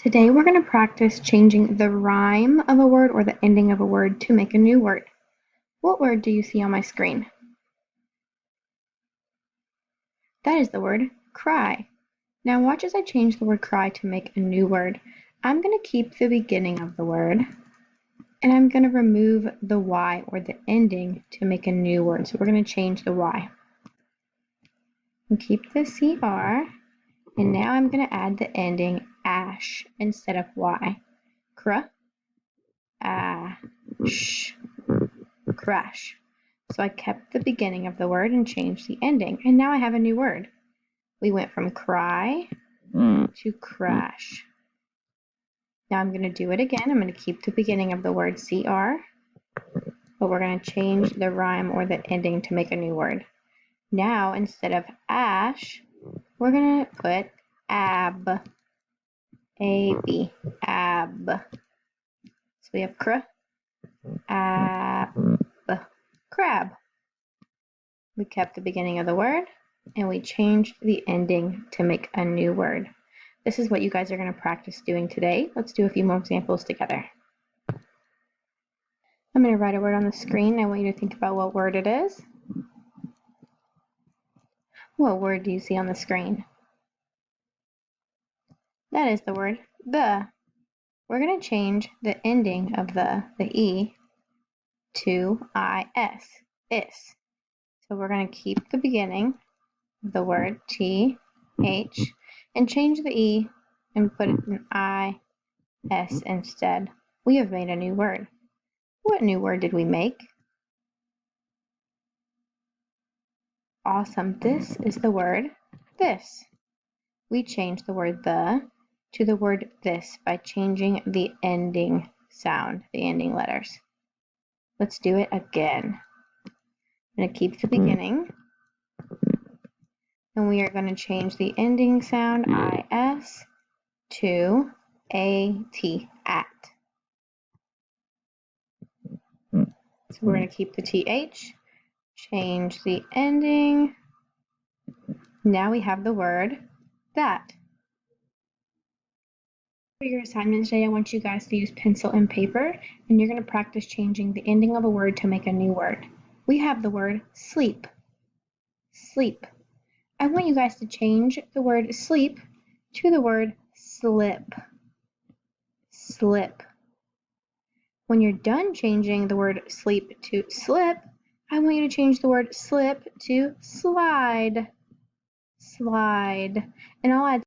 Today we're going to practice changing the rhyme of a word or the ending of a word to make a new word. What word do you see on my screen? That is the word cry. Now watch as I change the word cry to make a new word. I'm going to keep the beginning of the word and I'm going to remove the Y or the ending to make a new word. So we're going to change the Y. And keep the CR. And now I'm going to add the ending ash instead of Y. Ash. Crash. So I kept the beginning of the word and changed the ending. And now I have a new word. We went from cry to crash. Now I'm going to do it again. I'm going to keep the beginning of the word CR, but we're going to change the rhyme or the ending to make a new word. Now instead of ash, we're going to put ab. A-B. Ab. So we have ab. Crab. We kept the beginning of the word and we changed the ending to make a new word. This is what you guys are going to practice doing today. Let's do a few more examples together. I'm going to write a word on the screen. I want you to think about what word it is. What word do you see on the screen? That is the word the. We're going to change the ending of the E, to is. Is. So we're going to keep the beginning of the word th and change the E and put an is instead. We have made a new word. What new word did we make? Awesome. This is the word this. We changed the word the to the word this by changing the ending sound, the ending letters. Let's do it again. I'm going to keep the beginning. And we are going to change the ending sound is to at. So we're going to keep the th, change the ending. Now we have the word that. For your assignment today, I want you guys to use pencil and paper, and you're going to practice changing the ending of a word to make a new word. We have the word sleep. Sleep. I want you guys to change the word sleep to the word slip. Slip. When you're done changing the word sleep to slip, I want you to change the word slip to slide. Slide. And I'll add